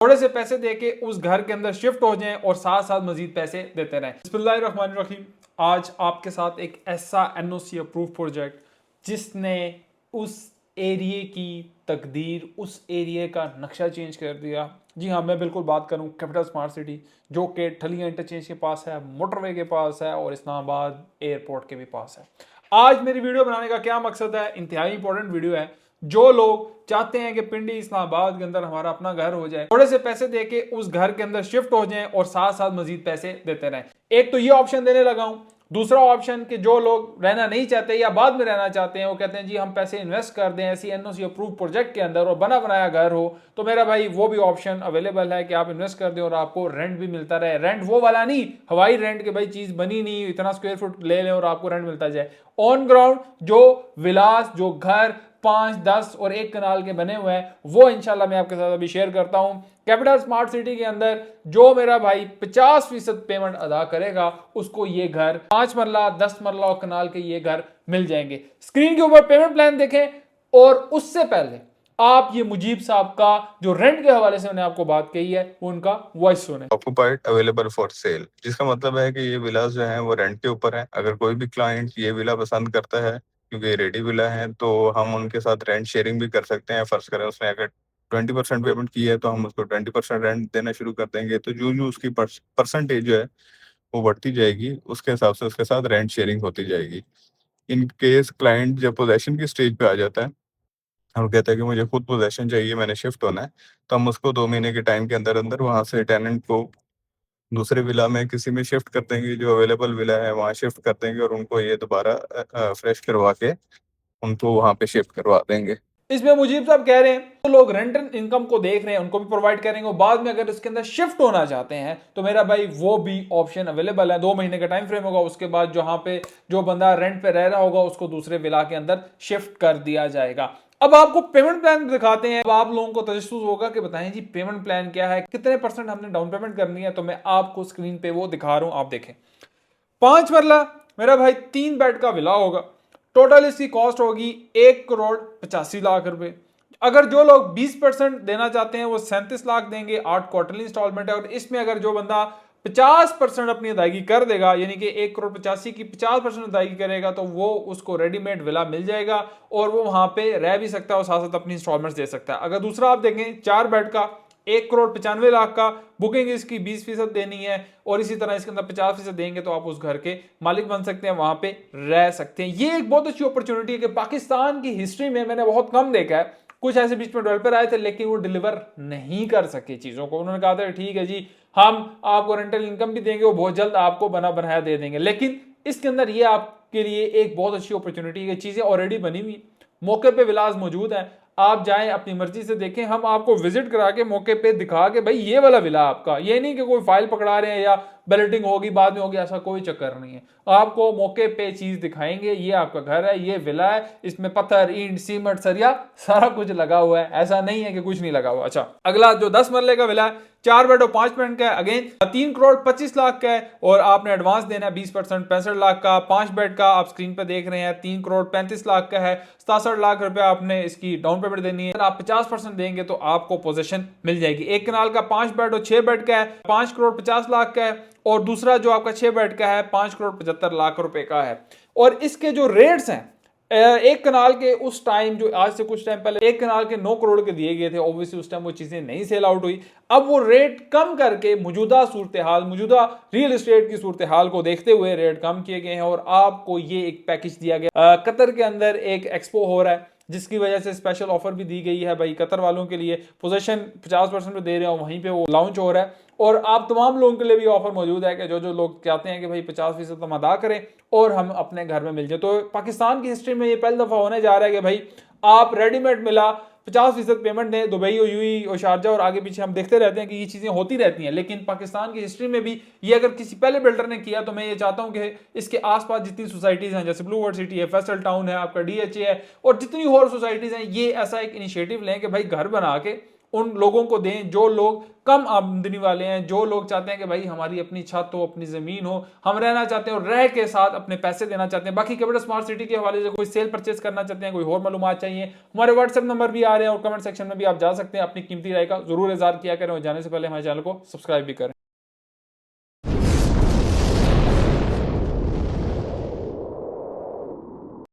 थोड़े से पैसे देके उस घर के अंदर शिफ्ट हो जाएं और साथ साथ मजीद पैसे देते रहें। बिस्मिल्लाहिर्रहमानिर्रहीम। आज आपके साथ एक ऐसा एनओसी अप्रूव प्रोजेक्ट जिसने उस एरिया की तकदीर, उस एरिया का नक्शा चेंज कर दिया। जी हाँ, मैं बिल्कुल बात करूँ कैपिटल स्मार्ट सिटी, जो कि ठलिया इंटरचेंज के पास है, मोटरवे के पास है और इस्लामाबाद एयरपोर्ट के भी पास है। आज मेरी वीडियो बनाने का क्या मकसद है, इंतहाई इंपॉर्टेंट वीडियो है। जो लोग चाहते हैं कि पिंडी इस्लामाबाद के अंदर हमारा अपना घर हो जाए, थोड़े से पैसे देके उस घर के अंदर शिफ्ट हो जाएं और साथ साथ मजीद पैसे देते रहें। एक तो ये ऑप्शन देने लगा हूं। दूसरा ऑप्शन कि जो लोग रहना नहीं चाहते या बाद में रहना चाहते हैं, वो कहते हैं जी हम पैसे इन्वेस्ट कर दें ऐसी एनओसी अप्रूव प्रोजेक्ट के अंदर और बना बनाया घर हो, तो मेरा भाई वो भी ऑप्शन अवेलेबल है कि आप इन्वेस्ट कर दें और आपको रेंट भी मिलता रहे। रेंट वो वाला नहीं, हवाई रेंट के भाई चीज बनी नहीं, इतना स्क्वायर फुट ले लें और आपको रेंट मिलता जाए। ऑन ग्राउंड जो विलास, जो घर 5, 10 और 1 कनाल के बने हुए हैं, वो इंशाल्लाह मैं आपके साथ अभी शेयर करता हूं। कैपिटल स्मार्ट सिटी के अंदर जो मेरा भाई 50% पेमेंट अदा करेगा, उसको ये घर 5 मरला, 10 मरला और कनाल के ये घर मिल जाएंगे। स्क्रीन के ऊपर पेमेंट प्लान देखें और उससे पहले आप ये मुजीब साहब का जो रेंट के हवाले से मैंने आपको बात कही है, उनका वॉइस सुने। ऑक्युपाइड अवेलेबल फॉर सेल, जिसका मतलब है कि ये विलास जो है वो रेंट के ऊपर है। अगर कोई भी क्लाइंट ये विला पसंद करता है, क्योंकि ये रेडी विला है, तो हम उनके साथ रेंट शेयरिंग भी कर सकते हैं। फर्ज करें उसने अगर 20% पेमेंट की है, तो हम उसको 20% रेंट देना शुरू कर देंगे। तो जो जो उसकी परसेंटेज जो है वो बढ़ती जाएगी, उसके हिसाब से उसके साथ रेंट शेयरिंग होती जाएगी। इन केस क्लाइंट जब पोजेशन की स्टेज पे आ जाता है और कहता है कि मुझे खुद पोजेशन चाहिए, मैंने शिफ्ट होना है, तो हम उसको 2 महीने के टाइम के अंदर अंदर वहां से टेनेंट को दूसरे विला में किसी में शिफ्ट कर देंगे। जो अवेलेबल विला है वहाँ शिफ्ट कर देंगे और उनको ये दोबारा फ्रेश करवा के उनको वहाँ पे शिफ्ट करवा देंगे। इसमें मुजीब साहब कह रहे हैं तो लोग रेंटल इनकम को देख रहे हैं, उनको भी प्रोवाइड करेंगे और बाद में अगर इसके अंदर शिफ्ट होना चाहते हैं तो मेरा भाई वो भी ऑप्शन अवेलेबल है। 2 महीने का टाइम फ्रेम होगा, उसके बाद जहां पे जो बंदा रेंट पे रह रहा होगा उसको दूसरे विला के अंदर शिफ्ट कर दिया जाएगा। अब आपको पेमेंट प्लान दिखाते हैं। अब आप लोगों को तजस्सुस होगा कि बताएं जी पेमेंट प्लान क्या है, कितने % हमने डाउन पेमेंट करनी है, तो मैं आपको स्क्रीन पे वो दिखा रहा हूं, आप देखें। 5 मरला मेरा भाई 3 बेड का विला होगा। टोटल इसकी कॉस्ट होगी 1,85,00,000 रुपए। अगर जो लोग 20% देना चाहते हैं वो 37 लाख देंगे। 8 क्वार्टरली इंस्टॉलमेंट है और इसमें अगर जो बंदा 50% अपनी अदायगी कर देगा, यानी कि 1,85,00,000 की 50% अदायगी करेगा, तो वो उसको रेडीमेड विला मिल जाएगा और वो वहां पे रह भी सकता है और साथ साथ अपनी इंस्टॉलमेंट दे सकता है। अगर दूसरा आप देखें 4 बेड का 1,95,00,000 का, बुकिंग इसकी 20% देनी है और इसी तरह इसके अंदर 50% देंगे तो आप उस घर के मालिक बन सकते हैं, वहां पे रह सकते हैं। ये एक बहुत अच्छी अपॉर्चुनिटी है कि पाकिस्तान की हिस्ट्री में मैंने बहुत कम देखा है। कुछ ऐसे बीच में डेवलपर आए थे लेकिन वो डिलीवर नहीं कर सके चीजों को। उन्होंने कहा था ठीक है जी हम आपको रेंटल इनकम भी देंगे, वो बहुत जल्द आपको बना बनाया दे देंगे, लेकिन इसके अंदर ये आपके लिए एक बहुत अच्छी अपॉर्चुनिटी है। चीजें ऑलरेडी बनी हुई, मौके पे विलास मौजूद है, आप जाएं अपनी मर्जी से देखें। हम आपको विजिट करा के मौके पे दिखा के भाई ये वाला विला आपका, ये नहीं कि कोई फाइल पकड़ा रहे हैं या बैलेटिंग होगी बाद में होगी, ऐसा कोई चक्कर नहीं है। आपको मौके पे चीज दिखाएंगे, ये आपका घर है, ये विला है, इसमें पत्थर, ईंट, सीमेंट, सरिया सारा कुछ लगा हुआ है, ऐसा नहीं है कि कुछ नहीं लगा हुआ। अच्छा, अगला जो 10 मरले का विला है, 4 बेड और 5 बेड का है, अगेन 3,25,00,000 का है और आपने एडवांस देना है 20% 65 लाख का। 5 बेड का आप स्क्रीन पे देख रहे हैं 3,35,00,000 का है, 67 लाख रुपए आपने इसकी डाउन पेमेंट देनी है। आप 50% देंगे तो आपको पोजीशन मिल जाएगी। 1 कनाल का 5 बेड और 6 बेड का है, 5,50,00,000 का है और दूसरा जो आपका 6 बेड का है 5,75,00,000 रुपए का है। और इसके जो रेट्स हैं 1 कनाल के, उस टाइम जो आज से कुछ टाइम पहले 1 कनाल के 9 करोड़ के दिए गए थे, ऑब्वियसली उस टाइम वो चीजें नहीं सेल आउट हुई। अब वो रेट कम करके मौजूदा सूरत हाल, मौजूदा रियल एस्टेट की सूरत हाल को देखते हुए रेट कम किए गए हैं और आपको ये एक पैकेज दिया गया। कतर के अंदर एक एक्सपो हो रहा है जिसकी वजह से स्पेशल ऑफर भी दी गई है भाई कतर वालों के लिए। पोजीशन 50% पे दे रहे हो, वहीं पे वो लॉन्च हो रहा है और आप तमाम लोगों के लिए भी ऑफर मौजूद है कि जो जो लोग चाहते हैं कि भाई 50% हम अदा करें और हम अपने घर में मिल जाए। तो पाकिस्तान की हिस्ट्री में ये पहली दफा होने जा रहा है कि भाई आप रेडीमेड मिला 50% पेमेंट दें। दुबई और यूएई और शारजा और आगे पीछे हम देखते रहते हैं कि ये चीजें होती रहती हैं, लेकिन पाकिस्तान की हिस्ट्री में भी ये अगर किसी पहले बिल्डर ने किया तो मैं ये चाहता हूं कि इसके आसपास जितनी सोसाइटीज हैं, जैसे ब्लू वर्ल्ड सिटी है, फैसल टाउन है, आपका डीएचए है और जितनी और सोसाइटीज हैं, ये ऐसा एक इनिशिएटिव लें कि भाई घर बना के उन लोगों को दें जो लोग कम आमदनी वाले हैं, जो लोग चाहते हैं कि भाई हमारी अपनी छत हो, अपनी ज़मीन हो, हम रहना चाहते हैं और रह के साथ अपने पैसे देना चाहते हैं। बाकी कैपिटल स्मार्ट सिटी के हवाले से कोई सेल परचेज करना चाहते हैं, कोई और मालूमात चाहिए, हमारे व्हाट्सएप नंबर भी आ रहे हैं और कमेंट सेक्शन में भी आप जा सकते हैं। अपनी कीमती राय का जरूर इज़हार किया करें और जाने से पहले हमारे चैनल को सब्सक्राइब भी करें।